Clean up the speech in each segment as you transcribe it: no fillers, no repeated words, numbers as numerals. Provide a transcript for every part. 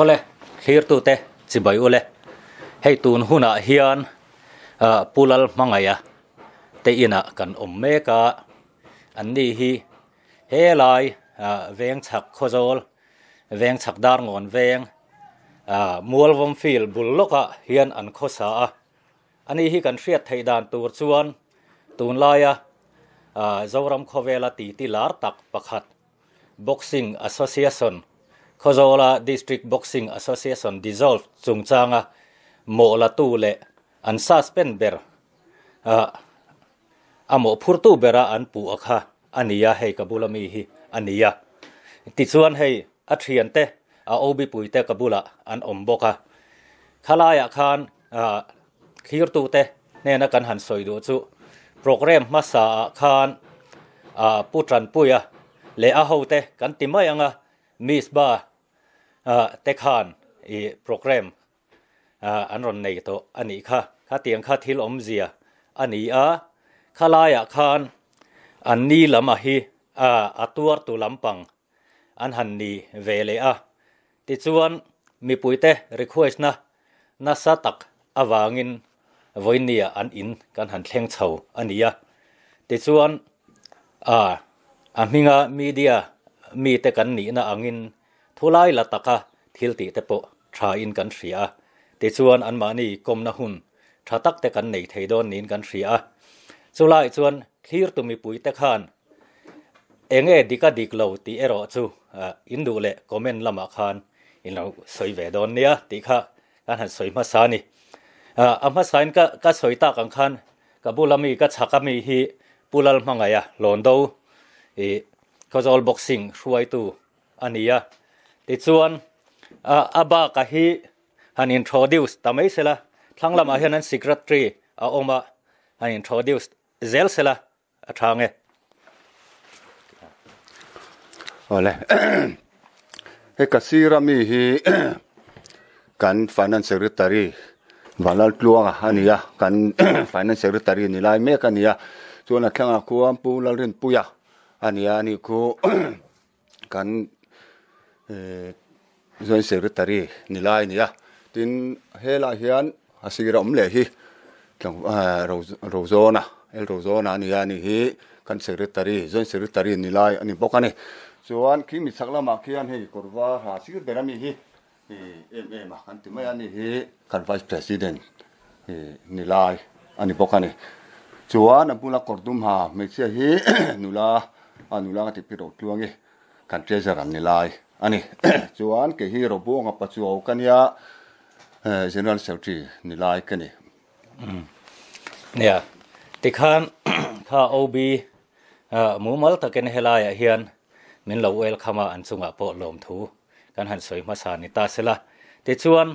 ole clear tu te chibai ole hei tun huna hian pulal mangaya te ina kan ommeka anni hi helai veng chak khozol veng chak dar ngon veng mualvom fil bulloka hian an khosa ani hi kan hriat theidan tur chuan tun laia zoram khovela ti lar tak pakhat boxing association khozola district boxing association dissolve chungchanga mola tu le an suspend ber amo phurtu bera an pu akha ania hei kabulami hi ania ti chuan hei a thiante obi puite kabula an omboka khalaya khan khirtu te nena kan han soidu chu program masa khan putran puya le a hote kan timayanga misba te khan I program an ron nei to ani kha tiang kha thil omzia ani khalaya khan an ni lama hi atuar tu lampang an han ni vele ti chuan mi puite request na satak awangin voinia an in kan han thleng chho ania ti chuan minga media mi te kan ni na angin thulai la taka thil ti te po tha in kan ria ti chuan an mani komna hun thatak te kan nei theidon nin kan ria chulai chuan clear tu mi puite khan enge dika diklo ti ero chu indu le comment lama khan inlo soi ve don nia ti kha kan han soi ma sa ni ama sain ka soita kan khan kabulami ka chakami hi pulal mangaya londo kozol boxing ruai tu ania ti chuan aba ka hi han introduce tamai sela thanglama hian an secretary oma han introduce zel sela athange ole he kasira mi hi kan finance secretary valal tluanga ania kan finance secretary ni lai me kania chuan thanga kuam pulal rin puya ania ni ku kan joint secretary ni lai nia tin hela hian asira omle hi tlang rozona el rozona ania ni hi kan secretary joint secretary ni lai ani bokani chuan khi mi saklama khian hei korwa ha sir berami hi ma kan timai ani hi kan vice president ni lai ani bokani chuan apula kordum ha meche hi nula ti piro tluangi kan treasurer ni lai ani chuan ke hi robu nga pachu kania general secretary ni lai kani nia ti khan kha ob mumal taken helaya hian min lo wel khama an chunga po lom thu kan han soi ma sa ni ta sela ti chuan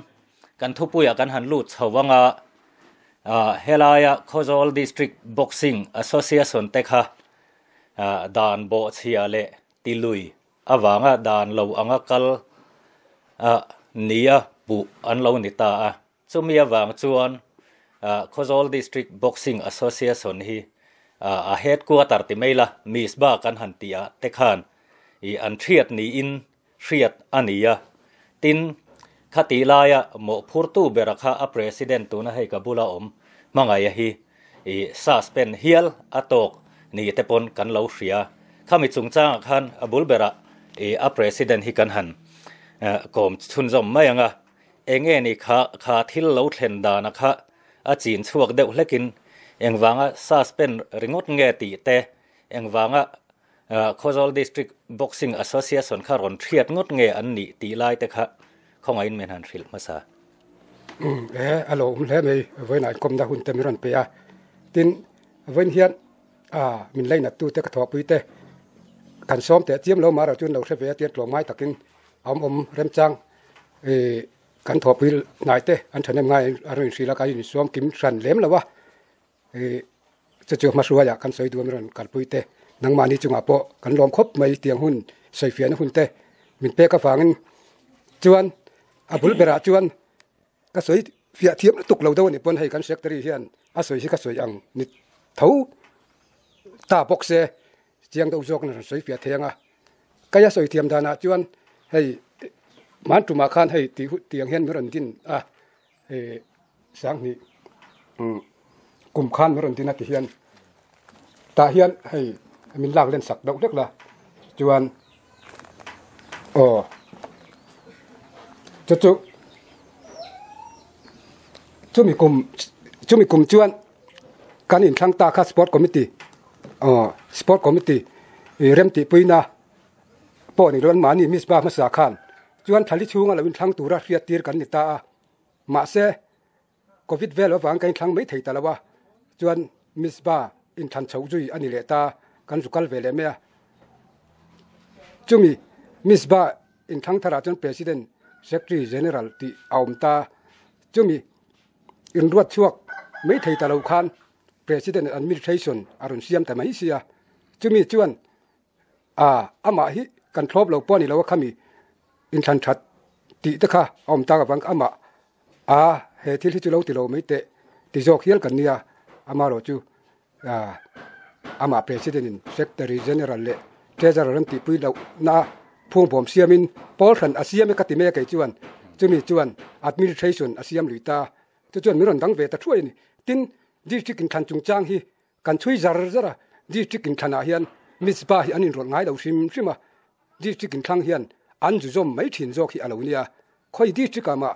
kan thupuya kan han lut chawanga helaya khozol district boxing association te kha dan bo chia le tilui awanga dan lo anga kal nia bu an lo ni ta chumi awang chuan khozol district boxing association hi a headquarter ti maila misba kan han tia te khan an thiat ni in thiat ania tin khati laya mo phurtu berakha a president tu na hei kabula mangaya hi suspend hial atok ni tepon kan lo ria khami chungchang khan abul bera a president hi kan han kom chunjom mayanga enge ni kha thil lo thlen da na kha a chin chuak deuh hlekin engwanga suspend ringot nge ti te engwanga khozol district boxing association kha ron thiat ngot nge an ni ti lai te kha khonga in men han thil masa alo hle me voina kom da hun te miron pe tin voin hian min leina tu te ka thok puite kan som te chiam lo mara chun lo hre ve tiat tlong mai takin om rem chang kan thok pui nai te an thanem ngai arin sri la ka ni som kim tran lem lawa chu ma suwa ya kan soi du miron kal puite nang mani chunga po kan lom khop mai tiang hun soi fian hun te min pe ka fangin chuan abul bera chuan ka soi fia thiam tuk lo do ni pon hai kan secretary hian a soi hi ka soi ang ni tho ta boxe chiang do jok na soi fia thenga kaya soi thiam dana chuan hei มันจุมาคันให้ตียงเห็นเมื่อวันดินสังนี่กลุ่มคันเมื่อวันดินนักเฮียนตาเฮียนให้มินลากเล่นสักดอกเล็กละจวนจุมีกลุ่มจวนการอินทั้งตาคาสปอร์ตคอมมิตี้สปอร์ตคอมมิตี้เริ่มตีปุยนะปอนี่ร้อนมานี่มิสบามาสาขันจวนทะลิชูงอะไรวินทั้งตัวรัสเซียตีกันนี่ตามาเซโควิดเวลวังกันทั้งไม่ถีตาละวะจวนมิสบาอินทันเฉาจุยอันนี้เลตากันสุกัลเวลเมียจุมีมิสบาอินทั้งทาราจน President Secretary General ที่เอามตาจุมีอินรวดช่วงไม่ถีตาละคัน President Administration อรุณเซียมแต่ไม่เสียจุมีจวนอามาฮิกันทบเราป้อนนี่เราว่าขามีอินทันชัดติตะค่ะอมตากับบังอามาเหตุที่จุเราติเราไม่เตะติจอกเฮียลกันเนี่ยอามาเราจูอามา President Secretary General เล่เจ้าเราเริ่มติปุยเราหน้าพวงผมเสียมินปอลขันอาเซียมกัติเมย์กันจวนจุมีจวน Administration อาเซียมลุยตาจวนมีรอนดังเวตช่วยนี่ตินดิจิกินทันจุงจางฮีกันช่วยจาร์จระดิจิกินทันอาเฮียนมิสบาฮีอันนี้รอนง่ายเราชิมดิจิกินทังเฮียนอันจุจอมไม่ถินจอกฮีอาลูเนียคอยดิจิกามา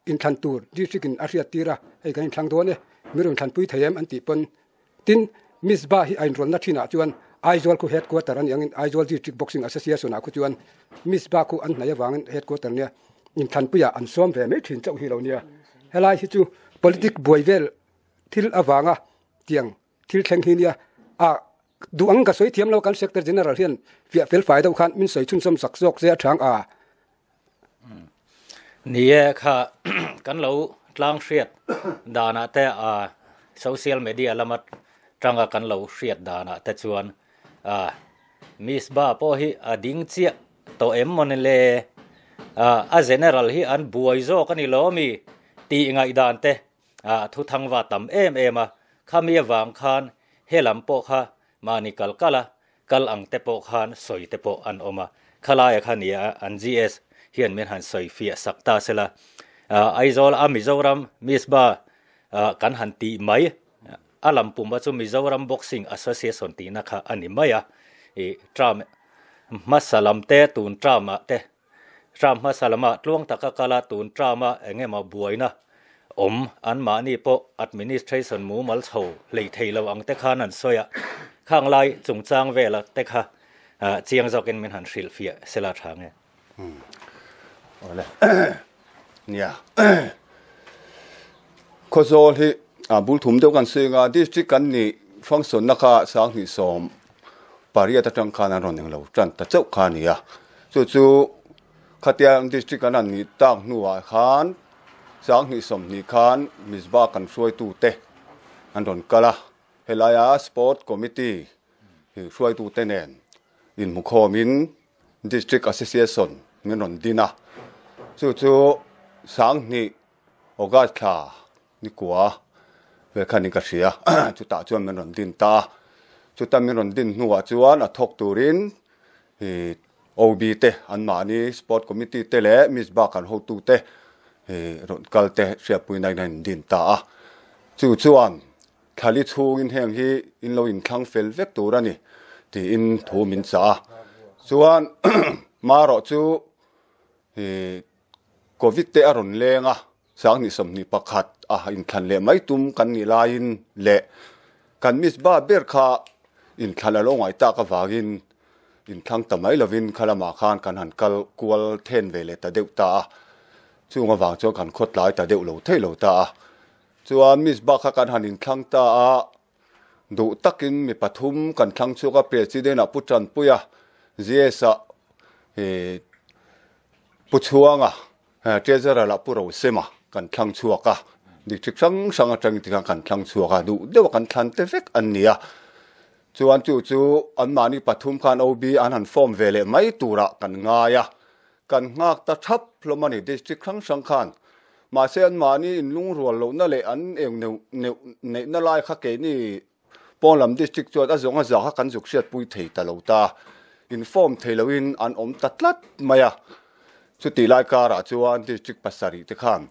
อินทันตูร์ดิจิกินอาเซียตีระให้กันทังตัวเนี่ยมีรอนทันปุยเทียมอันติปนตินมิสบาฮีอันรอนนัดที่น่าจวนไอจวลคูเฮดควอเตอร์นี่ยังไอจวลดิจิบ็อกซิ่งแอสโซเซียชันคูจวนมิสบาคูอันไหนวางเฮดควอเตอร์เนี่ยอินทันปุยอันซ้อมเวไม่ถินเจ้าฮีเราเนี่ยเฮลัยฮิจู politics บวยเวลทิลอวางเตียงทิลแข่งฮีเนี่ยดูอังกะสวยเทียมเรากันเซกเตอร์เจเนอเรลเฮียนเฟียเฟลฝ่ายดาวคันมินสวยชุ่มซ้ำสักซอกเสียทางนี่ค่ะกันเราลางเสียดดานะแต่โซเชียลมีเดียละมัดจังกันเราเสียดดานะแต่ชวนมิสบ้าพอฮีดิ้งเจียตัวมันเลยเจเนอเรลฮีอันบวยโซกันนี่ล้อมีตีง่ายดานเตทุทังว่าตำมาข้ามีวางคานเฮลัมโปค่ะมานิกัลกะละกัลอังเตโปคานสอยเตโปอันออกมาขลายคันนี้อัน GS เฮียนเมนหันสอยฟีสักตาเสละไอโซลมิโซรัมมิสบากันหันตีไหมลัมปุ่มว่าจะมิโซรัมบ็อกซิ่งแอสโซเซียชันตีนะคะอันนี้ไหมทรัมมาสลัมเตตูนทรัมเตทรัมมาสลัมล่วงตะกะกะลาตูนทรัมเงมาบวยนะอันมานี่พอ administration มูมัลโซเลยเทลวังเตขานันสอยข้างไล่จงจางเวลเตค่ะเจียงจอกเอ็นเมนหันสิลฟีเสลาทางเนี่ยโอ้เลยเนี่ยโคโซที่บุลถุมเดียวกันซึ่งดิสตริกันนี่ฟังสนนะคะสังหิสมปาริยะจังคานันรอนยังเราจันตะเจ้าคานี่จู่ๆขัดยังดิสตริกันนี่ตั้งหน่วยขานสังหิสมนี่ขานมิสบากันช่วยตูเตอันรอนกะละเฮลายาสปอร์ตคอมมิตี้ช่วยตูเตเนนอินมุขมินดิสตริกแอสโซเซียชันเงินรอนดีนะจู่ๆสังนี่โอกาสขานี่กว่าเวคันนี้ก็เสียจุดตาจวนมันรอนดินตาจุดตามันรอนดินหัวจวนทกตูรินโอบีเตอันมานี่สปอร์ตคอมมิตี้เตเล่มิสบากันโฮตูเตรอนกัลเตเสียปุยในดินตาจู่จวนทาลิทูอินแห่งที่อินโลอินคังเฟลเวกตูรันนี่ที่อินทูมินซาจวนมารอจู่โควิดเตอรอนเลงสังนิสมนิประคัดอินทันเล่ไม่ตุ้มกันนี่ลายินเล่กันมิสบ้าเบร์คาอินทันละลงไอตากวากินอินทังตะไมลวินคาลามาคานกันหันกัลกวลเทนเวเลตาเดวตาช่วงวางช่วงกันขดหลายตาเดวโลเทโลตาช่วงมิสบ้ากันหันอินทังตาดูตักินมีปฐุมกันทังช่วงกับเปรซิเดนปุจันปุยะเจสะปุชวงเจเจอร์ละปุโรเซมากันทังชัวกะดิจิทังสังจังติกันทังชัวกะดูเดี๋ยวกันทันเตเฟกอันเนี้ยจวนจู่อันมานี่ปฐุมคันโอบีอันหันฟอร์มเวเลไม่ตูระกันง่ายกันงักตะทับพลมันนี่ดิจิทังสังคันมาเสียนมานี่ลุงรัวโลนั่นเลยอันเองเนนั่นไล่ข้าเกนี่ปอนลำดิจิทังจวดอาจงอาจจะกันสุกเสียปุยเทตะโลตาอินฟอร์มเทลวินอันอมตัดลัดมา ชุดตีไล่การะจวนดิสทริกปัสสารีเตขัน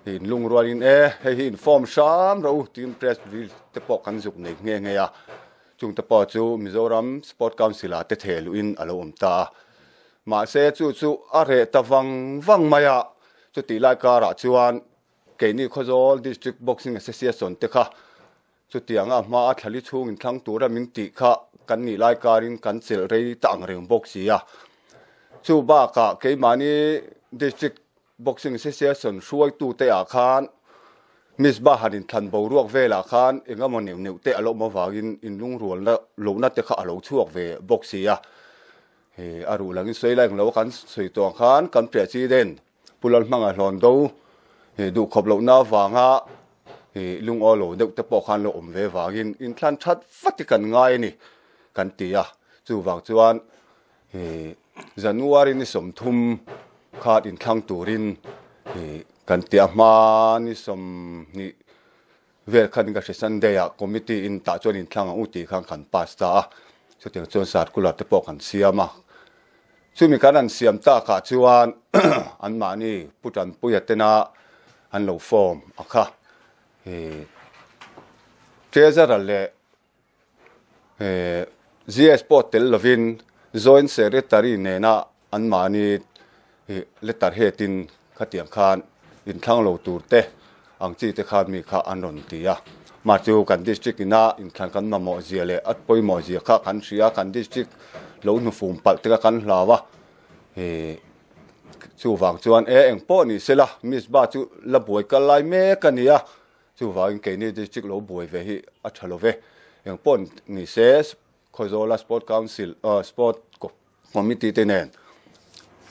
หินลุงรัวลินให้หินฟอร์มซ้ำเราทีมเพรสวิลเตปอกันจุกเงี้ยเงี้ยจุงเตปอจูมิโซรัมสปอร์ตคาวน์ซิลาเตเทลุอินอารมณ์ตามาเซจูอะไรตะวังมายาชุดตีไล่การะจวนเกนี่ขจรดิสทริกบ็อกซิ่งแอสเซียสันเตค่ะชุดที่อ่ะมาอัธลิชุงทั้งตัวเรามิงติค่ะกันนี่ไล่การินกันเซลเรย์ต่างเรื่องบ็อกซี่อ่ะชูบ้ากะเกมานี่ดิสทริกบ็อกซิ่งแอสเซียสันช่วยตู้เตะอาคารมิสบ้าหันทันบาวรวกเวลาคารเองก็มันเหนียวเตะอารมณ์มาวากินอินลุงรัวแล้วลงนัดเตะข้าอารมณ์ช่วงเวบ็อกซี่อ่ะอารุหลังสวยแรงแล้วกันสวยตัวคารกันเปรียบซีเดนปุลันมังหลอนดูดูขบเหล่าหน้าฟังฮะลุงอโลเด็กจะปอกขันเราอมเววากินอินทันชัดฟัดกันง่ายนี่กันตีอ่ะจู่วางจวนจันวารินสมทุมขาดอินทังตูรินกันตีอ่ะมานี่สมนี่เวลคันกับเชสันเดียคอมมิตี้อินตาจวนอินทังอุติขังขันพาสตาสุดที่จวนศาสตร์กุลาจะปอกขันเสียมาซึ่งมีการนั้นเสียมตาขาดจวนอันมานี่พุทธันปุยเตนะอันโลฟอร์มอะค่ะเจเซอร์เลยGS ปอตเตลลวินจอยน์เซเรตารีเนน่าอันมานี่เลตาร์เฮตินขัดยังคานอินทั้งโลตูเตอังจีเตคานมีข้าอันนนตีอะมาจูกันดิสทริกน่าอินทั้งกันมาโมเซียเลยอัดปอยโมเซียข้ากันเสียกันดิสทริกโลนุฟุมปัลเตกันลาวะจู่วางจวนเองป้อนี่เสละมิสบ้าจู่ละบวยกันไล่เมกันนี่อะจู่วางเกนี่ดิสทริกโลบวยเวฮิอัชโลเวเองป้อนนี่เซสคอยโซลาสปอร์ตคาวน์ซิลสปอร์ตคอมมิตี้เตเนน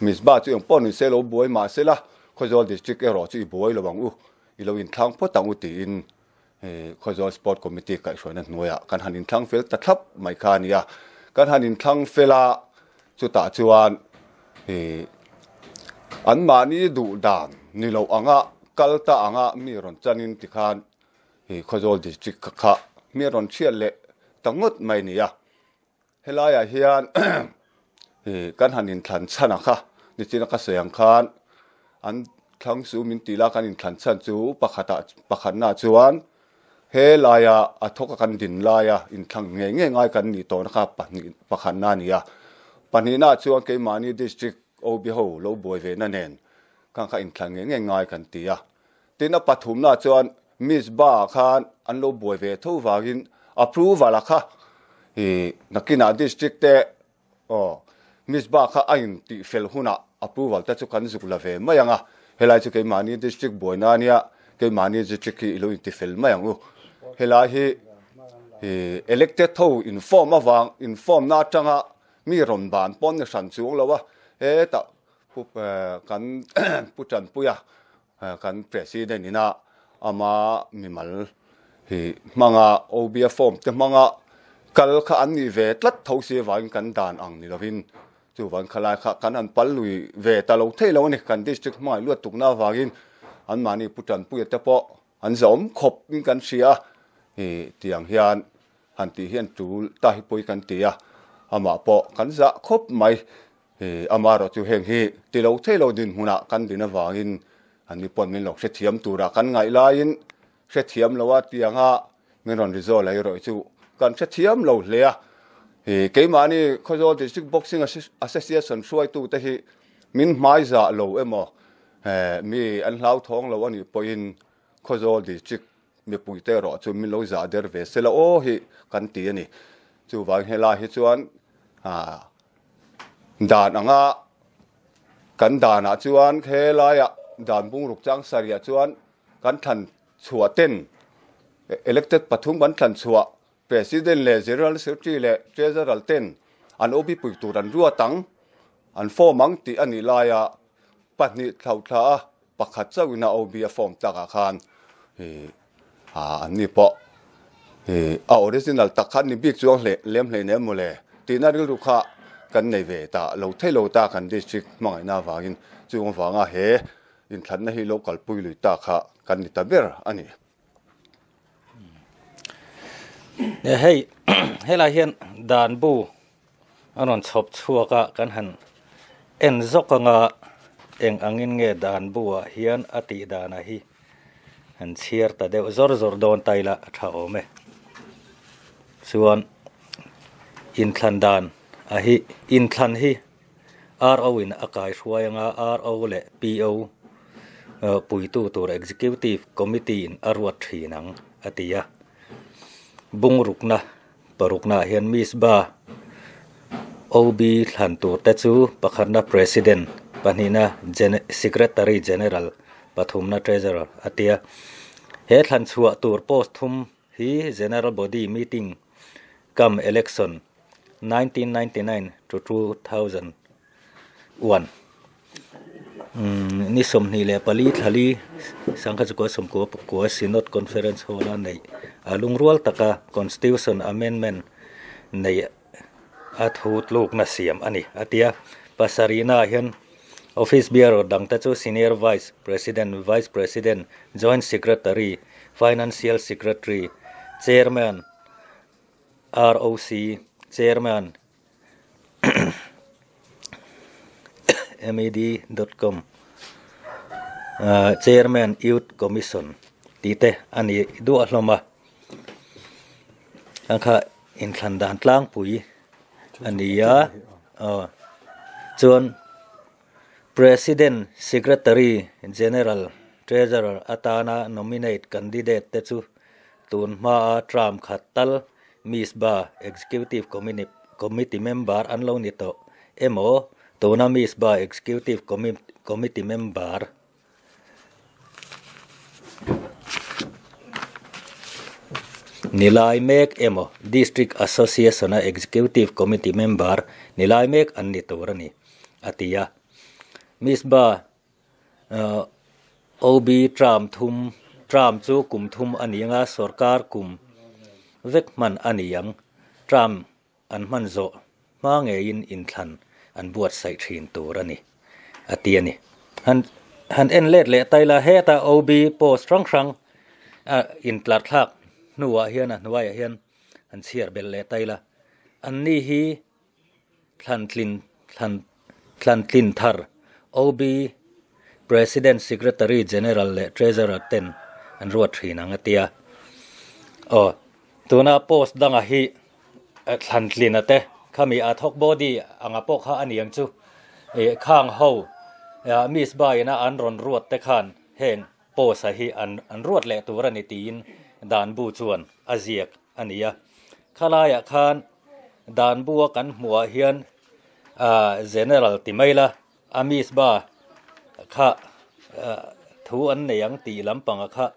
มิสบ้าจู่เองป้อนนี่เซโลบวยมาเสละคอยโซลดิสทริกเอรอจู่บวยระวังอีเราอินทั้งพอตั้งอุติอินคอยโซลสปอร์ตคอมมิตี้กันช่วยนั่นหน่วยอะกันหันอินทั้งเฟลตัดทับไม่คานี่อะกันหันอินทั้งเฟลาจู่ตาจวนอันมานี่ดูดานนี่เราอ่างะกัลตาอ่างะมีรอนจันินติคานขจรดิสทริกข้ามีรอนเชียเละตั้งงดไม่เนี่ยเฮลายาเฮียนกันหันอินทันชันค่ะนี่จีนักเสียงคานอันทั้งสูมินติลากันอินทันชันจูปะขันนาจวนเฮลายาอัทกกันดินลายาอินทั้งเงี้ยง่ายกันนี่โตนะครับปะขันนานี่ปันนี้น่าจวนเกมานี่ดิสทริกโอบิโฮโลบวยเวนั่นเองข้างข้าอินทังง่ายกันตีอ่ะตีน่ะปัทุมน่าจวนมิสบ้าคานอันโลบวยเวทูวากินอัพรูวาละค่ะนักกินาดิสทริกเตมิสบ้าข้าอินติเฟลหุน่ะอัพรูวาลแต่จุกันจุกลาเวไม่ยังอ่ะเฮลัยจุกเกมานี่ดิสทริกบวยนั่นเนี่ยเกมานี่ดิสทริกอิโลอินติเฟลไม่ยังเฮลัยelected ทูอินฟอร์มมาวางอินฟอร์มน่าจังอ่ะมีรอนบานป้อนในสันสูงแล้ววะแต่ผู้กันผู้จันผู้ยากันประธานนี่นะอามามีมัลมังอาโอบีฟอร์มแต่มังอากัลข้าอันนี้เวทลัดท้าเสียวันกันดานอังนี่เราวินจู่วันขลายข้ากันอันปัลลุยเวทตลอดเท่าเราเนี่ยกันดิสทริกไม่เลือดตุกหน้าวากินอันมานี่ผู้จันผู้ยาแต่พออันสมขบกันเสียที่อย่างเฮียนอันที่เฮียนจูตาฮิปุยกันตีอามาพอกันจะคบไม่อามาเราจะเห็นที่ที่เราเท่เราดินหัวกันดินวากินอันนี้ปนมีหลอกเสียเทียมตัวรักันไงลายินเสียเทียมเราว่าที่ยังไม่รอนริโซอะไรเราจู่กันเสียเทียมเราเลยเกี่ยมานี่เขาจะดิสทริกบ็อกซิ่งอาเซียสันช่วยตัวแต่ที่มินไม้จะเรามีอันเล่าท้องเราว่านี่ปอยน์เขาจะดิสทริกมีปุ๋ยเตอร์จู่มินเราจะเดอร์เวสแล้วกันตีนี่จู่ว่าเฮลาฮิจวนด่านอ่ะกันด่านจวนเฮลายด่านบุ้งรุกจังสริยจวนกันทันชัวเต้นelected ปฐุมกันทันชัว president เลย general secretary เลย treasurer เต้นอันโอบิปุยตูรันรัวตังอันฟอร์มังตีอันนี้ลายปัจนิเท่าท่าปักขัดเจ้าวินาโอบีฟอร์มตากคานอันนี้พอoriginal ตะขันนี่บิ๊กจวงเลี้ยมเลยเนี่ยหมดเลยตีน่ารู้ค่ะกันในเวตาเราเท่เราตากันดิสทริกมังไงน่าวากินจวงฟังเฮอินทันนะฮิโลกัลปุยลุยตาค่ะกันนิตาเบรอันนี้เนี่ยให้ลายเห็นด่านบูอันนั้นชอบชัวกันหันเอ็นซอกงะ eng angin nge dan bua hian ati dana hi an chiar ta deuh zor zor don taila tha ome chuan in thlan dan a hi in thlan hi RO in akai hruayanga RO le PO puitu tur executive committee in arwat thinang atia bungrukna parukna hian misba OB thlan tur te chu pakhatna president panina secretary general pathumna treasurer atia he thlan chhuwa tur post thum hi general body meeting kam election 1999 to 2001 ni somni le pali thali sangkha chu ko somko ko synod conference hola nei alungrual taka constitution amendment nei athut luk na siam ani atia pasarina hian office bureau dangta chu senior vice president joint secretary financial secretary chairman ROC chairman med.com chairman youth commission tite ani du ahloma angkha in thlan dan tlang pui ania chuan president secretary general treasurer atana nominate candidate te chu tun ma tram khatal misba executive committee member anlo ni to emo tuna misba executive committee member nilai mek emo district association executive committee member nilai mek anni torani atia misba OB tram chu kum thum anianga sarkar kum vekman aniyang tram an manzo ma nge in thlan an buat sai thin turani atiani han en let le taila heta OB post rang in plat thak nuwa hian nuwa hian an chiar bel le taila anni hi thlan tlin thar OB president secretary general le treasurer ten an ruat thinang atia tuna post danga hi thlan tlin ate khami athok body anga pok kha aniang chu khang ho miss baina an ron ruat te khan hen post hi an ruat le turani tin dan bu chuan aziak ania khalaya khan dan bu kan hmuwa hian general timaila amis ba kha thu an neyang ti lampanga kha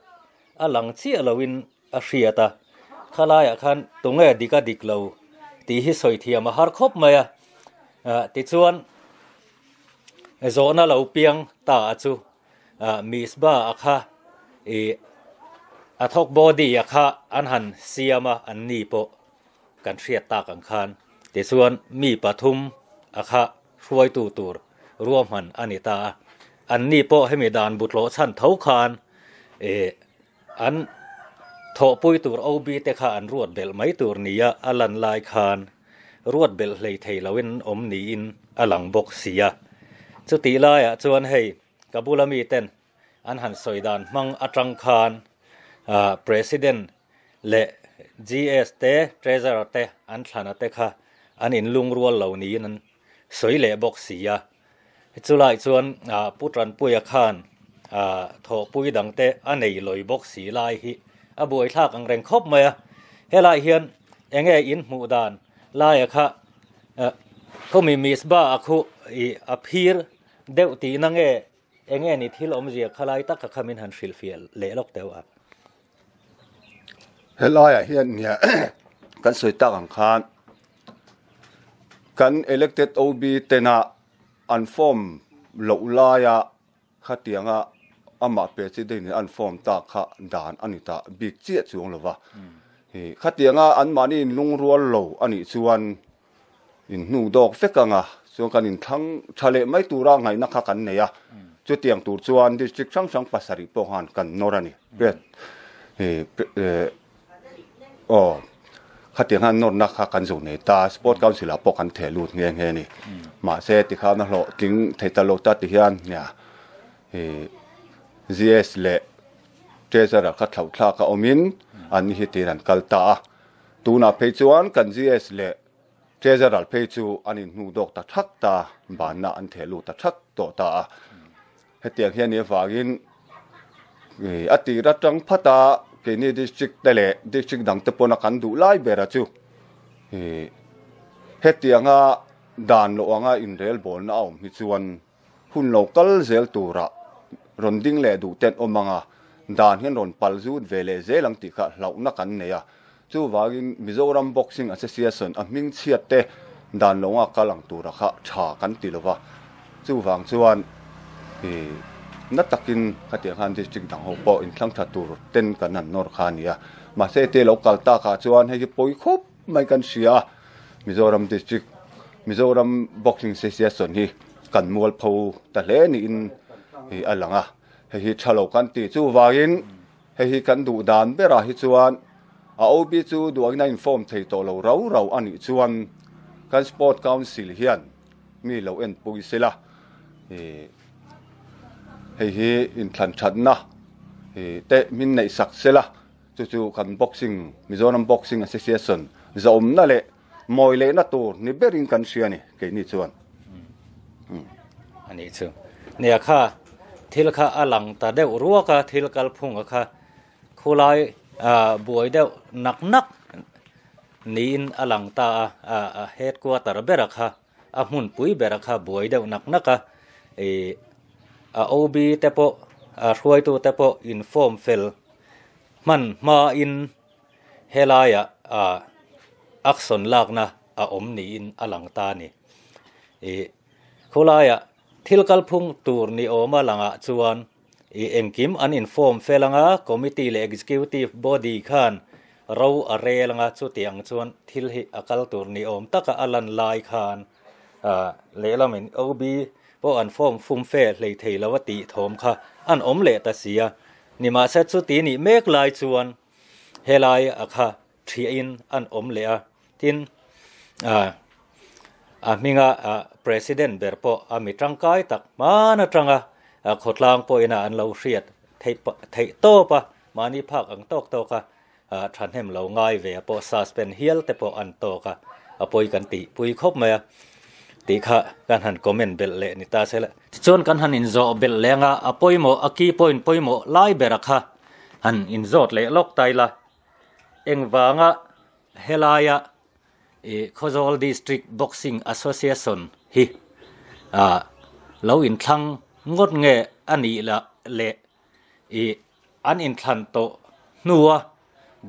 alang chi alowin a hriata khalaya khan tunge dika diklo ti hi soithiam har khop maya ti chuan zona lo piang ta chu misba akha athok body akha anhan siama anni po kan hriat ta kan khan ti chuan mi pathum akha hruai tu tur ruam han anita anni po hemi dan butlo chan thau khan an tho pui tur OB te kha an ruat bel mai tur nia alan lai khan ruat bel hlei thei lawin om ni in alang bok sia chuti laia chuan hei kabulami ten an han soidan mang atang khan president le GS te treasurer te an thlana te kha an in lungrual lo ni an soi le bok sia chulai chuan putran puya khan tho pui dang te anei loi bok si lai hi abuai thak ang reng khop maya helai hian enge in mu dan lai kha khomi misba akhu aphir deu ti nange enge ni thil om zia khalai tak ka khamin han hril fiel le lok tewa helai hian nia kan soi tak ang khan kan elected OB tena unform lo laya khatianga ama president unform ta kha dan anita big chia chuang lova he khatianga an mani lungrual lo ani chuan in nu dok fekanga chuan kan in thang thale mai tura ngai na kha kan neya chu tiang tur chuan district sang pasari po han kan norani bet he ขัดยังนนนักขันสูนี่ตาสปอร์ตเขาศิลปะกันเทลูดเงี้ยนี่มาเสติเขานั่นโลทิ้งเทตโลตัดที่ยันเนี่ยGS เละเจสระขัดเท้าทากอมินอันนี้ที่รันกัลตาตูน่าเพจวนกัน GS เละเจสระเพจูอันนี้นูดอกตาทักตาบานน่ะอันเทลูตาทักโตตาเหตุอย่างเงี้ยฝากินอติรัตังพัตตาเกนี่ดิสตริกแต่เละดิสตริกดังตะปนักันดูไล่เบราจูเหตุอย่างอ่ะด่านโลงอ่ะอินเดียบอลน่ะมิจวนหุ่นโลกัลเซลตูระรอนดิ้งเล่ดูเต็นอมังอ่ะด่านเห็นรอนปัลจูดเวเลเซลังติกะเหล่านักกันเนี่ยจู่ว่ากินมิโซรัมบ็อกซิ่งแอสโซเซียชันอ่ะมิงเชียเตด่านโลงอ่ะกำลังตูระค่ะชากันติลวะจู่ฟังชวนนัดตักินขัดยังหันดิสตริกดังหัวปออินทั้งทัดตูรเต้นกันนั่นนอร์คานียมาเสเตโลกัลตาขาชวนให้ปอยคบไม่กันเสียมิโซรัมดิสตริกมิโซรัมบ็อกซิ่งเซเซียส่วนนี้กันมัวพูแต่เล่นี่อินอะไรล่ะให้ชะลอกันตีจู่ว่าอินให้กันดูดานเบราฮิชวนเอาบิจูดูอันนั้นอินฟอร์มไทยตัวเราอันนี้ชวนกันสปอร์ตคาวน์ซิลเฮียนมีเราเอ็นปุยสิละให้อินทันชัดนะแต่มินในสักเสละจู่ๆกันบ็อกซิ่งมิโซรัมบ็อกซิ่งแอสโซเซียชันจะอมนั่นแหละมอยเล่นตัวนี่เบริงกันเชียนี่แค่นี้ชวนอันนี้ชวนเนี่ยค่ะที่ละค่ะอลังตาเดวรัวค่ะที่ละกัลพุงค่ะคุไลบวยเดวนักนี่อินอลังตาเฮดกัวตาระเบรักค่ะหุ่นปุยเบรักค่ะบวยเดวนักค่ะOB แต่พอช่วยตัวแต่พออินฟอร์มเฟลมันมาอินเฮลายอักษรลากนะอมนี่อินอลังตานี่คุไลทิลกัลพุงตูร์นี่อมาลังจวนเอ็งกิมอันอินฟอร์มเฟลังคอมมิตี้เลกซ์คิวทีฟบอดี้ขันเราอะไรลังจุดยังจวนทิลฮิอกัลตูร์นี่อมตักอัลันไลขันเลลามิน OBพออันฟอร์มฟุ่มเฟลเลยเทลวติถมค่ะอันอมเละตาเสียนี่มาเซตสุตีนี่เมกลายจวนเฮลายค่ะทีอินอันอมเละทินมิงpresident เบอร์พอมีจังไกตักมานะจังขดลางปอยน่ะอันเราเสียดไทยโตปะมานี่ภาคอังโตกค่ะทันเห็มเราง่ายเวพอซาสเป็นเฮียลแต่พออันโตค่ะปอยกันติปุยครบไหมตีค่ะการหันคอมเมนต์เบลเล่นี่ตาเสละจนการหันอินโซเบลเล่งปอยโมกีปอยโมไล่เบรักค่ะหันอินโซเล่ลอกไตละเอ็งวางเฮลายKozol District Boxing Association ฮิเราอินทังงดเงอันนี้ละเละอันอินทันโตนัว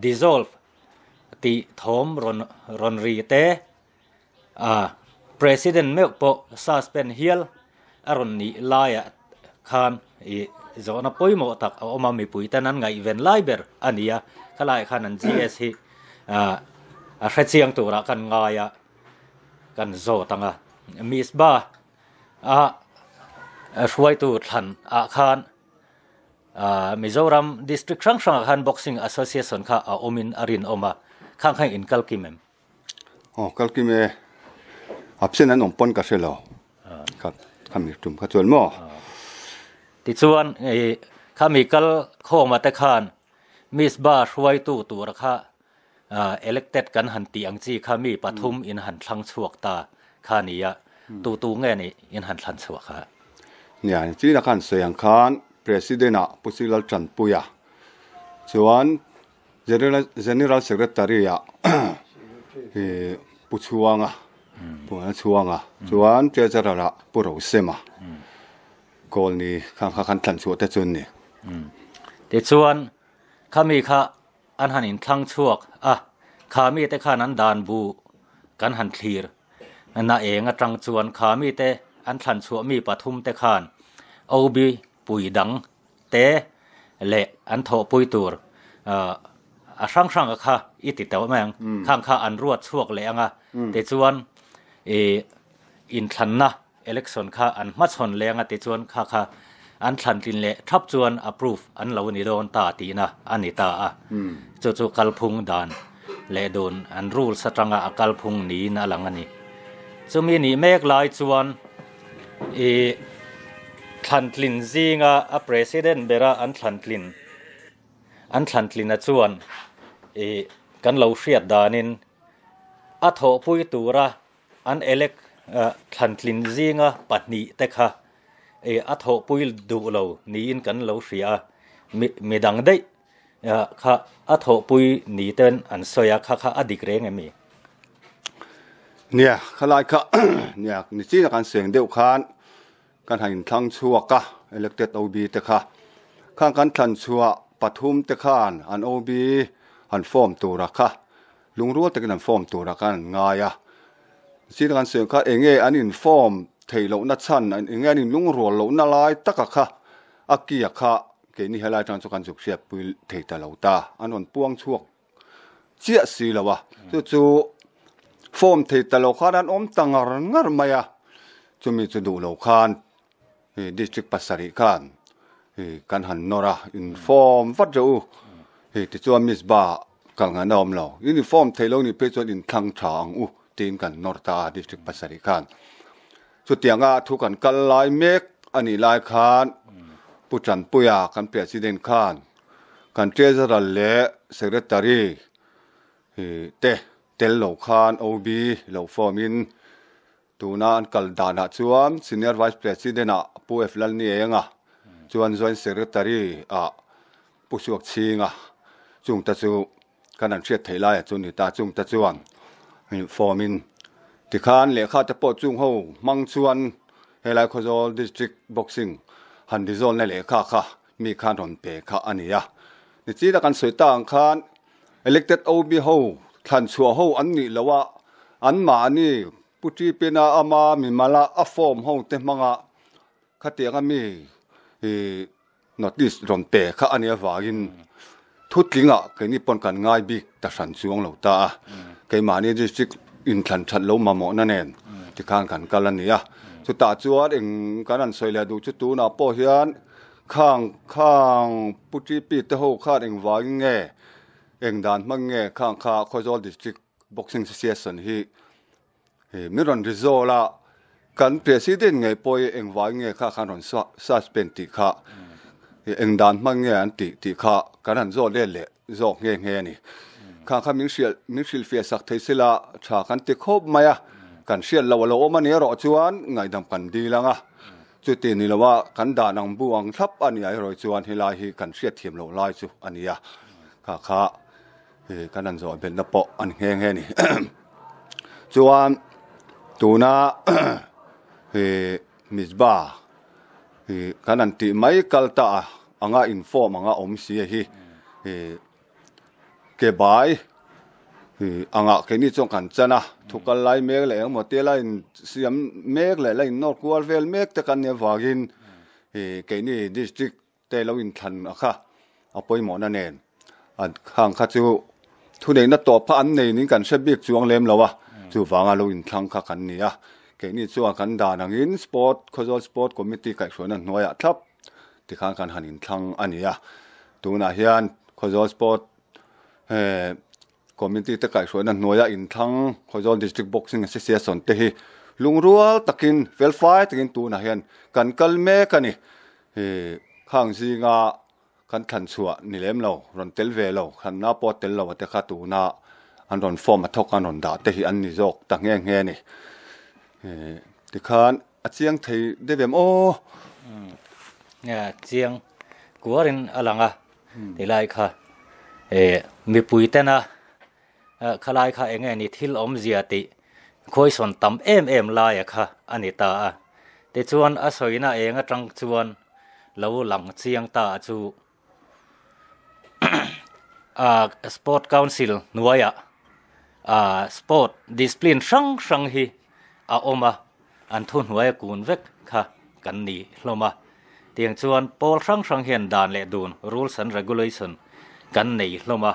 dissolve ตีทอมรอนรีเตPresident เมกโป suspend เฮียลอรอนนี่ไล่คานจอนับปุยโมตักเอามามีปุยแต่นั้นไงอีเวนไลเบอร์อันนี้ขลายคานัน GS ฮิเสียงตัวละกันง่ายกันโซตังมิสบ้าช่วยตัวทันคานมิโซรัมดิสตริกช่างคานบ็อกซิ่งแอสโซเซียชันค่ะอมินอารินอมาข้างให้อินกัลกิมกัลกิมอับเส้นนั้นอมปนกับเชลล์ครับคำนี้จุ่มข้าจวนหม้อติดส่วนข้ามีกัลโค้งมาแต่คานมิสบ้าช่วยตัวละค่ะelected กันหันตีอังจีข้ามีปฐุมอินหันทังสวกตาข้านี้ตูเงี้ยนี่อินหันทังสวกค่ะเนี่ยจีนักการเสียงคาน president ปุศิลจันปุยส่วน general secretary ปุชวงปุชวงส่วนเจจาระปุโรเซมาก่อนนี้ข้างขันทันสวกแต่จนนี่แต่ส่วนข้ามีข้าอันหันอินทังสวกข้ามีแต่ข้านั้นดานบูกันหันคลีร์น่าเองจังจวนข้ามีแต่อันทันสวกมีปฐุมแต่ขานเอาบีปุยดังเตเละอันโถปุยตูร์ช่างข้าอิติเตวแมงข้างข้าอันรวดสวกเละแต่จวนอินทันนะเอเล็กชันข้าอันมัดชนเละแต่จวนข้าอันทันตินเละทับจวน approve อันเรานี่โดนตาตีนะอันนี้ตาจู่กัลพุงดาน le don an rule satanga akal phung ni na langani chumi ni mek lai chuan e thlantlin zinga a president bera an thlantlin a chuan e kan lo hriat danin a tho pui tura an elect thlantlin zinga pahnih te kha e a tho pui du lo ni in kan lo hria midang dei kha a tho pui ni ten an soya kha adik reng emi nia khalai kha nia ni chi kan seng deuh khan kan hain thlang chua ka elected OB te kha khang kan thlan chua pathum te khan an OB an form tura kha lungrual te kan form tura kan ngaya chi kan seng kha enge an in form theilo na chan an enge an in lungrual lo na lai taka kha akia kha ke ni helai tang chu kan juk sia pui theita lo ta an on puang chuak chia si lawa chu form theita lo khan an om tangar ngar maya chumi chu du lo khan district pasari khan kan han nora in form vat jo ti chu miss ba kang anom lo uniform theilo ni pe chu in thang thang tin kan norta district pasari khan chu tianga thu kan kal lai mek ani lai khan puchan puya kan president khan kan treasurer le secretary te tel lo khan OB lo form in tuna an kal dana chuan senior vice president a pu eflal ni enga chuan joint secretary a pusuak chinga chung ta chu kan an thiat theilai chu ni ta chung ta chuan form in ti khan le kha ta po chung ho mang chuan helai khozol district boxing han dizol na le kha mi khan ron pe kha ania ni chi da kan soitang khan elected OB ho thlan chua ho an ni lawa an ma ani puti pena ama mi mala a form ho te manga khatia mi notice ron pe kha ania wagin thutlinga ke ni pon kan ngai bik ta san chuang lo ta ke mani district in thlan that lo ma mo na nen ti khan kan kalania chu ta chuan eng kan an soila du chu tu na po hian khang puti pi te ho kha eng wang nge eng dan mang nge khang kha khozol district boxing association hi miron rizola kan president nge poi eng wang nge kha khan ron suspend ti kha eng dan mang nge an ti kha kan an zo le zo nge ni kha minsial fia sak theisela tha kan ti khop maya kan sial lo mani ro chuan ngai dam kan di langa chu ti ni lawa kan da nang buang thlap ani ai roi chuan hilai hi kan sia thiam lo lai chu ania kha kan an zo ben na po an nge ni chuan tuna misba kan an ti mai kalta anga inform anga om si hi ke bai anga ke ni chong kan chana thukal lai mek le mo te lai siam mek le lai nor kwal vel mek te kan ne wagin ke ni district te lo in than akha apoi mo na nen an khang kha chu thu nei na to pha an nei nin kan sebik chuang lem lawa chu wanga lo in thlang kha kan nia ke ni chuang kan da nangin sport khozol sport committee kai shona noya thap ti khang kan hanin thlang ania tuna hian khozol sport community te kai shona noya in thlang khozol district boxing association te hi lungrual takin velfai takin tuna hian kan kalme kani khang zinga kan than chua ni lem lo ron tel ve lo khan na po tel lo te kha tuna an ron form a thok an ron da te hi an ni jok ta nge ni ti khan a chiang thei devem o nga chiang kuarin alanga ti lai kha mi pui te na khalai kha enge ni thil om zia ti khoi son tam em la ya kha anita te chuan a soina enga tang chuan lo lang chiang ta chu sport council nuaya sport discipline sang hi a oma an thun huai kun vek kha kan ni hloma tiang chuan pol sang hian dan le dun rules and regulation kan nei hloma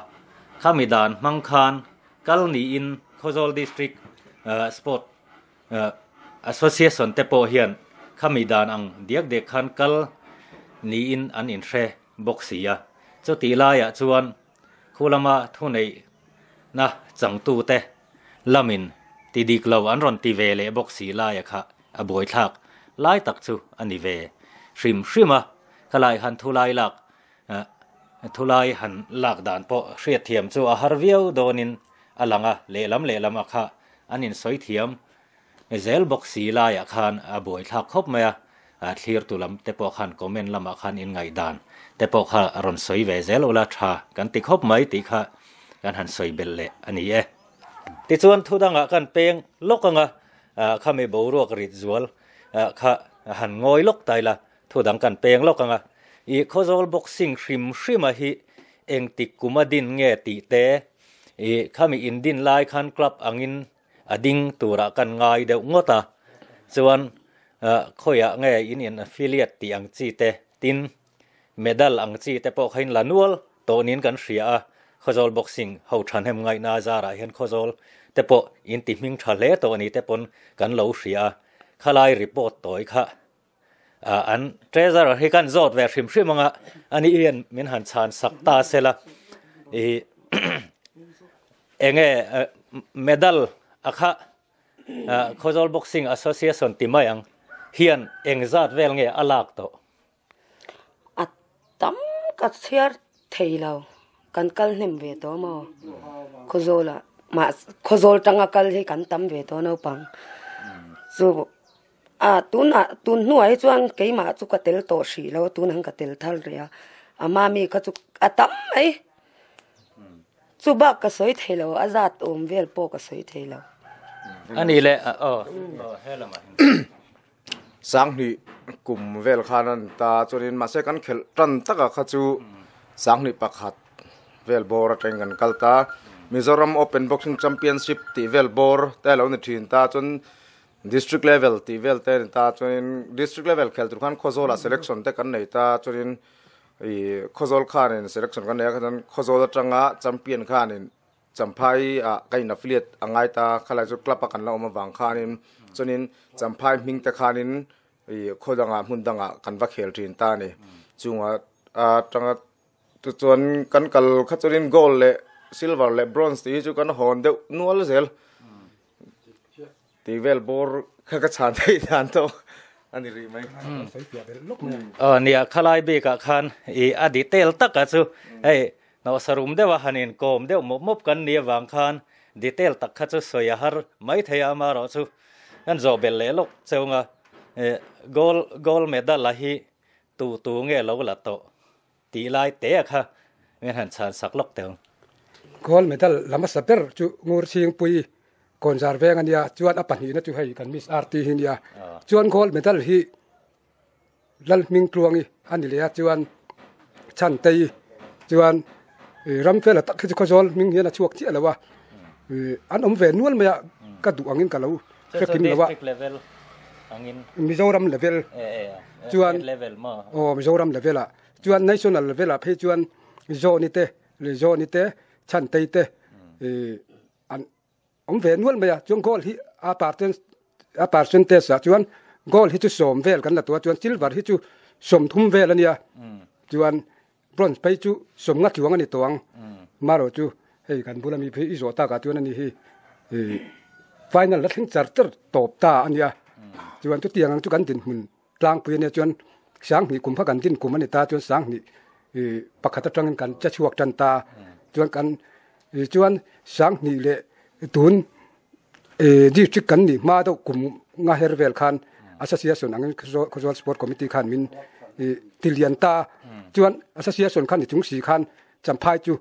khamidan mangkhan kal ni in khozol district sport association te po hian khamidan ang diak de khan kal ni in an in hre boxia chu ti la ya chuan khulama thunei นะจังตูเตลามินตีดีกลาวอันรอนตีเวเลบอกสีลายค่ะอบวยทักลายตักซูอันนี้เวชิมขลายหันทุลายหลักทุลายหันหลักด่านพอเสียเทียมซูอาหารเวียวโดนินอลังเลลำค่ะอันนี้สวยเทียมเซลบอกสีลายคันอบวยทักครบไหมเทียร์ตุลำแต่พอคันคอมเมนต์ลำคันอินไงด่านแต่พอค่ะรอนสวยเวเซลอุลาชากันติครบไหมติค่ะกันหันสวยเบลเล่อันนี้ติส่วนทุดังกันเปงลกงข้าไม่บอกรัวกริดจวลข้าหันงอยลกไตละทุดังกันเปงลกงอีโคโซลบ็อกซิ่งชิมฮีเองติกุมาดินเงติเตอีข้ามีอินดินไลคันกลับอังินอดิ่งตัวรักันง่ายเดวงตาส่วนข้อยเงยอินฟิเลียตตีอังจีเตตินเมดัลอังจีเตปอกหินลานวลตัวนี้กันเสียโคโซลบ็อกซิ่งเขาชันเฮมไงนาซาระเห็นโคโซลแต่พออินติมิงทะเลตัวนี้แต่ปนกันเหลาเสียขลายรีพอร์ตตัวอีกค่ะอันเทรซาร์ให้กันจอดแวร์ชิมงะอันนี้เองมินหันชานสักตาเสละเองเมดัลอะค่ะโคโซลบ็อกซิ่งแอสโซเซียชันที่มายังเฮียนเองจอดแวร์เงอลากตัวอัตตั้มกัดเชียร์เที่ยวกันกัลนิมเวตัวมาโคโซล่ะมาโคโซลจังกัลให้กันตั้มเวตัวน้าปังซูตุนหน่วยจวนเกี่ยมาจุกเตลโตชีแล้วตุนหังกเตลทัลเรียมามีก็จุกตั้มไอจูบักก็สวยเที่ยวอาซาตเวลโปก็สวยเที่ยวอันนี้แหละเฮ้ยละมั้งสังนี่กลุ่มเวลขานันตาจนมาเสกันเขลตันตักขจูสังนี่ปักหัดเวลบอร์เองกันกัลตามิโซรัมโอเพนบ็อกซิ่งแชมเปี้ยนชิพที่เวลบอร์แต่เราในทีมตาจนดิสทริกเลเวลที่เวลเตนตาจนดิสทริกเลเวลเขลตุกันโคโซลาเซเลคชั่นแต่กันในตาจนโคโซลขานินเซเลคชั่นกันเนี่ยกันโคโซลจังอาแชมเปี้ยนขานินจำพายกันนับฟิเลตอังไงตาขลายจุดกลับปกันเรามาบังขานินจนจำพายมิงแต่ขานินโคดังอามุนดังอากันวักเขลทีนตานี่จุงจังตัวจวนกันกัลขัดจนโกลเล่ซิลเวอร์เล่บรอนซ์ที่จุกันหอนเดวนัวลเซลที่เวลบอร์ข้าก็ชาได้ทานโตอันนี้รีไหมเนี่ยขลายเบกขันอดีตเตลตักจูนอสรุมเดวหันินโกมเดวมบกันเนี่ยวางขันดีเตลตักขัดจูสวยฮาร์ไม่เทียมารอจูกันโจเบลเล่ลูกเจ้างโกลเมดัลละฮีตูเงี้ยเราละโตตีลายเตะค่ะเมื่อหันชานสักล็อกเตียงโกลเมดัลลามาสเปอร์จูงูชิงปุยก่อนจารเวงันยาจวนอปันหีนะจูให้กันมิสอาร์ตีหินยาจวนโกลเมดัลฮีลัลมิงกลวงอีอันนี้เลยจวนชันเตยจวนรัมเฟลตักคือโคโซลมิงเฮียนะช่วงที่อะไรวะอันอมเวนวลมาก็ดูอังอินกันแล้วเช็คกินแล้ววะมิโซรัมเลเวลจวนมิโซรัมเลเวลอะจวน national level อะพี่จวนโซนิเตหรือโซนิเตชันเตยเตอันอมเวนวลมาจวนโกลที่อาปาร์เซนเตสจวนโกลที่จุสมเวลกันละตัวจวนซิลเวอร์ที่จุสมทุ่มเวลเนี่ยจวนบรอนซ์ไปจุสมงัดจวงอันนี้ตัวงมาโรจุให้กันบุญมีพี่อิโซตากาจวนอันนี้ที่final แล้วถึงจัดตบตาอันนี้จวนทุกเตียงทุกกันดินหุ่นกลางปีเนี่ยจวนสังนี่กลุ่มพักกันดินกลุ่มมันตาจวนสังนี่ปักขัดตรังกันจะชวกจันตาจวนกันจวนสังนี่เลยตุนดิจิกันนี่มาตัวกลุ่มงาเฮร์เวลคัน association อังกฤษโคโซลสปอร์ตคอมมิตี้คันมินติเลียนตาจวน association คันนี่จุงสีคันจำพายจู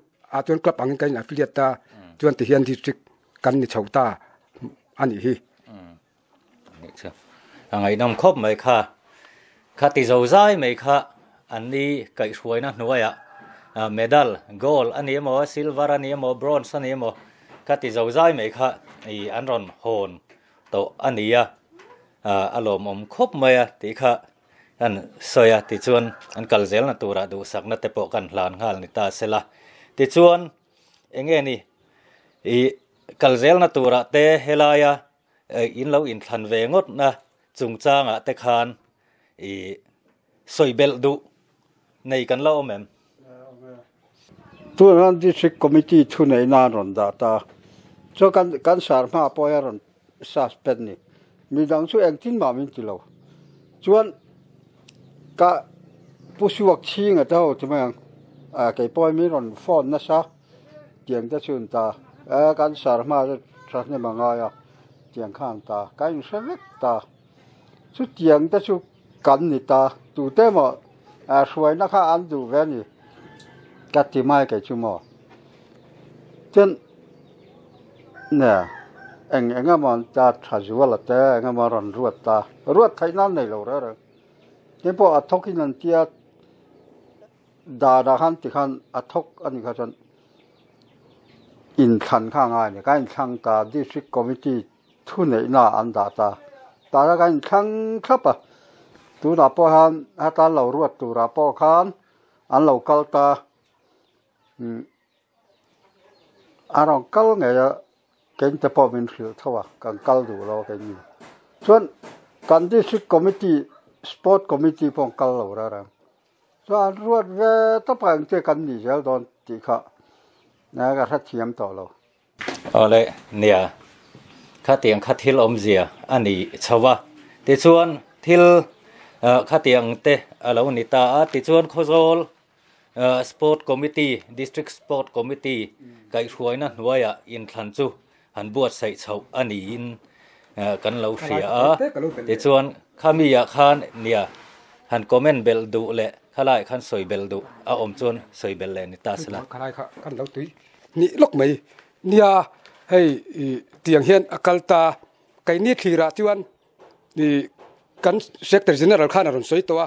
จวนกลับอังกฤษนะฟิเลียตาจวนติเฮียนดิจิกันนี่ชาวตาอันนี้ฮีนี่เชื่อไงน้ำครบไหมค่ะข้าติดใจไหมค่ะอันนี้ไก่ช่วยนะหน่วยเมดัลโกลอันนี้มั้งซิลเวอร์อันนี้มั้งบรอนซ์อันนี้มั้งข้าติดใจไหมค่ะอันรอนโฮนโตอันนี้อารมณ์ครบไหมที่ค่ะอันสวยที่ชวนอันกัลเซลนะตัวระดูสักนัดเตปกันหลานหาลนิตาเสละที่ชวนเองนี่กัลเซลนะตัวระเตเฮลายาอินเราอินทันเวงดนะจุงจ้างเตคานสวยเบลดูในกันเล่าแม่ ตัวนั้นดิสทริกคอมมิตี้ทุนในนานรอนดาตาช่วกันสารมาปอยรอนซาสเปนนี่มีดังช่วยเองทิ้งมามินติโลส่วนก็ผู้สวักชิงอ่ะเจ้าใช่ไหมเกี่ยปอยมีรอนฟอนนะซะเจียงจะชุนตากันสารมาจะสักเนี่ยมังไงอ่ะเจียงข้างตากันเสวกตาสุดเจียงจะชุกันนี่ตาตูเต้มาสวยนะคะอันดูเวนี่กัดที่ไม่กี่ชั่วโมงจนเนี่ยเอ็งมันจะทัศวรรษแต่เอ็งมันรันรวดไทยนั่นในเราเลยเนี่ยพออัฐกินันเทียดาหันติขันอัฐกอันนี้ก็จะอินขันข้างไงเนี่ยการขังตาดิสทริกคอมมิตี้ทุนในหน้าอันตาละการขังครับอ่ะตัวนับพอหันฮัตตาเรารวดตัวนับพอขันอันเราเกลตาอารมณ์เกลไงอะเก่งแต่พอเป็นสิ่งเท่าว่าการเกลดูเราเก่งอยู่ส่วนการดิสทริกคอมมิตี้สปอร์ตคอมมิตี้พงเกลเราแล้วนะส่วนรวดเวทับไปเจอกันนี่เจ้าตอนที่เขาเนี่ยก็ทัดเทียมต่อเราเอาเลยเนี่ยข้าเตียงข้าทิลอมเสียอันนี้ชาวะติชวนทิลข้าเตียงเตะเราหนิตาติชวนโคโซลสปอร์ตคอมมิตี้ดิสทริกสปอร์ตคอมมิตี้ไก่ช่วยนั่นว่าอินทันจูหันบวชใส่ชาวอันนี้อินกันเราเสียติชวนข้ามีอยากขานเนี่ยหันคอมเมนต์เบลดูเละข้าไล่ขันสวยเบลดูเอาอมจวนสวยเบลเลยนิตาสละข้าไล่ขันเราตุยนี่ล็อกไหมเนี่ยให้เตียงเฮียนอากาลตาไก่นี่ขีราที่วันนี่กันเซกเตอร์เจเนอรัลข้านอรุณสวยตัว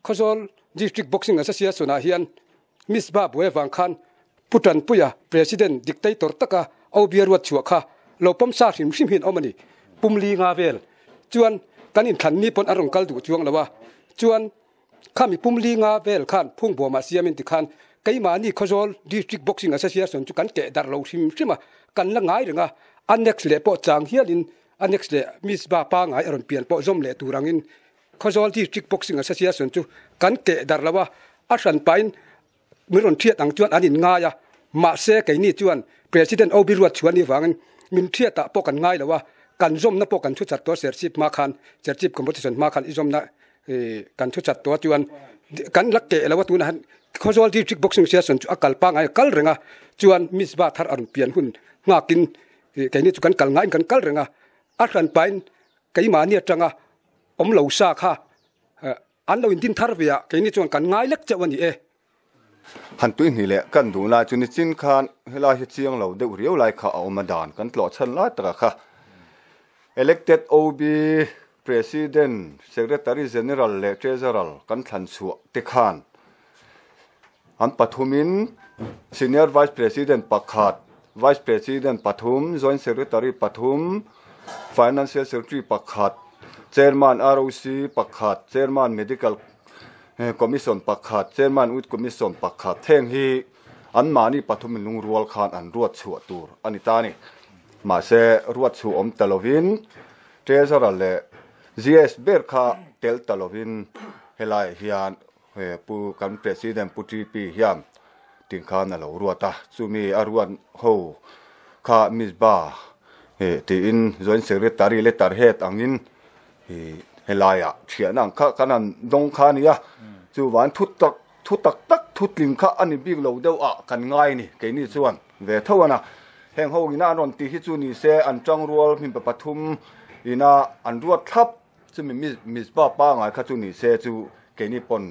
ข้าโซลดิสทริกบ็อกซิ่งแอสโซเซียชันอาเฮียนมิสบาบเวฟังคันพุทันปุยาประธานดิกเตอร์ตะกะเอาเบียร์วัดชัวค่ะเราปั๊มซาหิมหินเอามันนี่ปุ่มลีงาเวลจวนกันอินขันนี้ปนอารมณ์กัลดูจวงละว่าจวนข้ามีปุ่มลีงาเวลขันพุ่งบัวมาเสียมินติขันไกมานี่ข้าโซลดิสทริกบ็อกซิ่งแอสโซเซียชันจุกันเกะดาร์เราหิมมากันละง่ายหรือไงอันเน็กซ์เล่ปอจางเฮียลินอันเน็กซ์เล่มิสบาปางไงอารมณ์เปลี่ยนปอจอมเล่ตูรังอินข้าโซลดิสทริกบ็อกซิ่งแอสโซเซียชันจุกันเกะดาร์ละว่าอาชันไปมื่อรอนเทียตังจวนอันนี้ง่ายมาเสกไอ้นี่จวนประธานเอาบิรวัดชวนนี่ฟังมินเทียตะปกันง่ายแล้วว่าการจมนับปกันชุดจัดตัวเสียชิบมาคันเสียชิบคอมพิวเตอร์มาคันอีจมนะการชุดจัดตัวจวนกันลักเกะแล้วว่าตัวนั้นข้อสอบที่จิกบ็อกซิ่งเสียส่วนอักกัลปังไอ้กัลเริงอ่ะจวนมิสบาทาร์อรุณเปลี่ยนหุ่นงากินไอ้นี่จุกันกัลง่ายกันกัลเริงอ่ะอักรันไปไอ้มาเนี่ยจังอ่ะเหล่าซาค่ะอันเราอินดินทาร์เวียไอ้นี่จวนกันง่ายเล็กจะวันนี้หันตุ้ยนี่แหละกันดูนะจุนจินคานเฮลาเฮเชียงเราเดือดเรียวไล่ข้าเอามาดานกันตลอดชั้นลาตระค่ะ elected OB president secretary general และ treasurer กันทันสัวติคานอันปฐุมิน senior vice president ปักขาด vice president ปฐุม joint secretary ปฐุม financial secretary ปักขาด chairman ROC ปักขาด chairman medical commission ปักขาด chairman with commission ปักขาดแท่งฮีอันมานี่ปฐุมลุงรัวลคานอันรวดชัวตูรอันนี้ตานี่มาเสรวดชัวตลวินเทเซอร์เล่ GS เบอร์คาเตลตลวินเฮลัยฮิอันผู้กัน president ผู้ที่ปีฮิอันติงคานเรารัวตาซูมีอารวนโฮข้ามิสบาที่อิน joint secretary เลตาร์เฮดอังอินเฮลายเชียนังข้ากันนั้นดงขานี่จูวันทุตักทุลิงข้าอันนี้บิ๊กเราเดากันง่ายนี่แค่นี้ส่วนเวทว่านะแห่งเขาอินาอันนที่ฮิจูนี่เสอันจังรัวมินปฐุมอินาอันรัวทับซึ่งมิสบ้าป้าไงข้าจูนี่เสจูแค่นี้ปน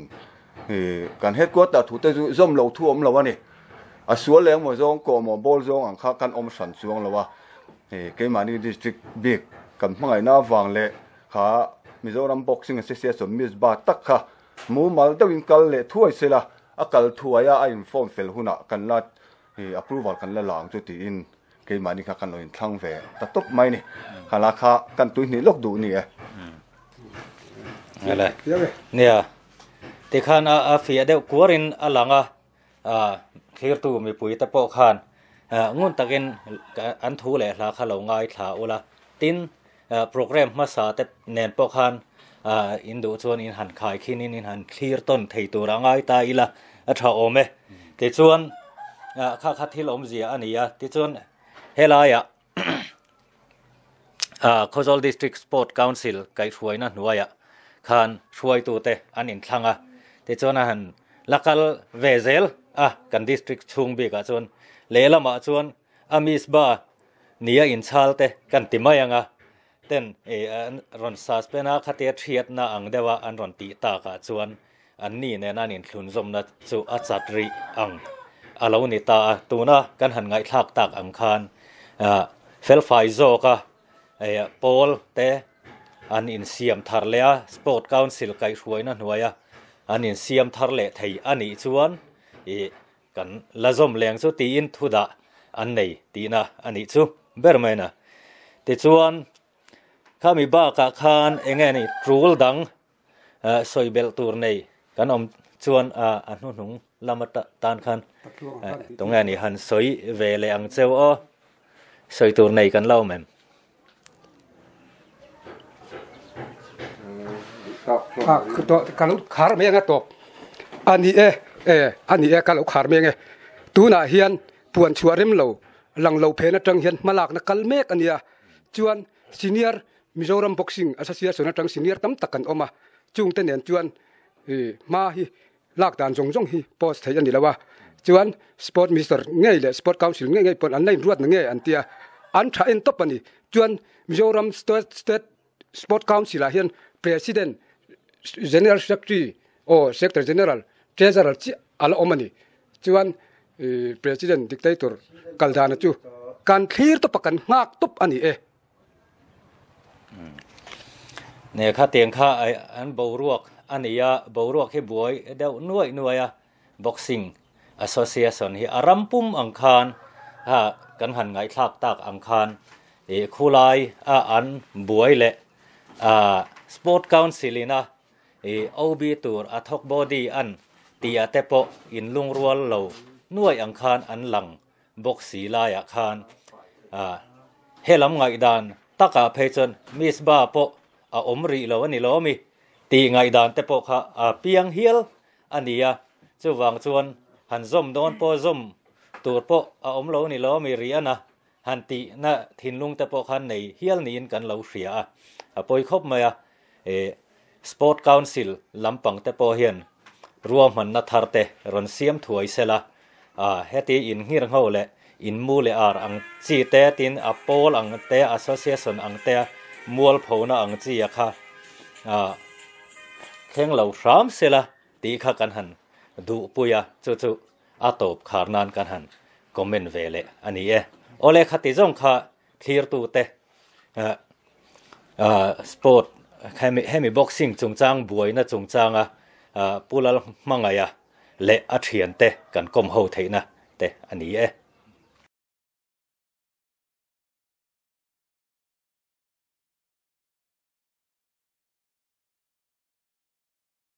การเฮ็ดกวดแต่ถูกแต่จูจมเราทั่วเราวะนี่สวนแรงหมดจงก่อหมอบอลจงอันข้ากันสันสวงเราวะแค่มานี่ดิสตริกบิ๊กกันเมื่อไงน่าฟังเลยข้ามิโซรัมบ็อกซิ่งเสียสมมิสบาตักค่ะมูมัลเดวินกัลเล่ถ้วยเสละอักลถ้วยไอ้อินฟอร์มเฟลหุ่นกันลัดapproval กันละหลังจุดที่อินเกี่ยมานี่ค่ะกันเราอินทั้งเวแต่ตบไม่นี่ข้าราคากันตัวนี้ลกดูนี่อะไรเนี่ยที่ข้านอาฟีเดียวกัวรินอลังเคลียร์ตัวมีปุ๋ยตะโปขานงุนตะกินอันทูเลยราคาเราง่ายถาอุละตินโปรแกรมมาสาแต่เน้นโปรขานอินดูชวนอินหันขายขี้นินอินหันเคลียร์ต้นไทยตัวร่างง่ายตายละอัฐาโอเมแต่ชวน ข้าคัดที่ลมเสียอันนี้ที่จนเฮลายKhosol District Sport Council ไก่ช่วยนั่นหน่วยคันช่วยตัวเตอันอินทางที่จนหันลักลเวเซลกัน district ชุงบีกจนเลลมาจนอามิสบาเนียอินชาลเตกันติมายังเต้นรอนซาสเป็นขัดเทียดน่าอังเดว่าอันรอนตีตากจวนอันนี้เนี่ยนั่นอินทุนสมนัดสู่อัศรีอังอาลานิตาตัวน่ะกันหันไงทักตากอังคารเฟลไฟโซกะโพลเตอันอินเซียมทาร์เลียสปอร์ตคาวน์ซิลไก่ช่วยนั่นหน่วยอันอินเซียมทาร์เล่ไทยอันนี้ชวนกันละจอมแรงสุดตีอินทุดาอันนี้ตีน่ะอันนี้ชูเบอร์ไม่นะที่ชวนข้ามีบ้ากะคานเองไงนี่รูลดังซอยเบลตูร์นี่กันชวนอันนู้นหนุ่งลำมัดตานคันตรงนี้หันซอยเวลอังเจ้าซอยตูร์นี่กันเล่าแม่คือตัวการลุกขาร์เมงตัวอันนี้อันนี้การลุกขาร์เมงตัวน่ะเฮียนปวนชัวริมโลหลังโลเพนจังเฮียนมาหลักนักกัลเมกอันนี้จวนซีเนียร์มิโซรัมบ็อกซิ่งแอสโซเซียชันจังซีเนียร์ตั้มตักกันออกมาจุงเต้นเนียนจวนมาฮีลากด่านจงฮีโพสต์ให้อันนี้แล้วว่าจวนสปอร์ตมิสเตอร์ง่ายเลยสปอร์ตคาวน์ซิลง่ายปนอันไหนรวดง่ายอันเดียอันท้ายอันตบอันนี้จวนมิโซรัมสเตทสปอร์ตคาวน์ซิลเฮียน President General Secretary or Secretary General Treasurer ala omani chuan President Dictator kaldana chu kan thlir to pakan ngak tup aniเนี่ยข้าเตียงข้าอันบ่รวกอันนี้บ่รวกให้บวยเดาหน่วยBoxing Association ที่อารัมปุ่มอังคารกันหันไงทักตากอังคารคู่ลายอันบวยเละSport Council นะเอาบีตัวทอกบอดี้อันตีอาเตปอินลุงรัวเหลาหน่วยอังคารอันหลังบกสีลายอาคารเฮลัมไงดานตักเพจนมิสบาปอมรีเหลาอันนี้เหลามีตีไงดานเตปค่ะเปียงเฮียลอันนี้จะวางชวนหันซมโดนปอซมตัวปอมเหลานี่เหลามีเรียนะหันตีน่ะทินลุงเตปคันในเฮียลนี้กันเหลาเสียปอยครบมาSport Council ลำปังเตปเฮียนรวมมันนัทฮาร์เตรอนเซียมถวยเสละเฮตีอินฮิรังเฮาเลอินมูเลอาร์อังจีเตตินอโปลอังเต Association อังเตมัวลพาวนาอังจีอะค่ะเท่งเหล่าสามเสละตีข้ากันหันดูปุยจุอาตบขารนานกันหันคอมเมนเวเลอันนี้โอเลขัติจงข้าคลีร์ตูเตสปอร์ตให้มีบ็อกซิ่งจงจางบวยนะจงจางปูลมังไงเละอัดเหียนเตกันกลมโฮเทนะเตอันนี้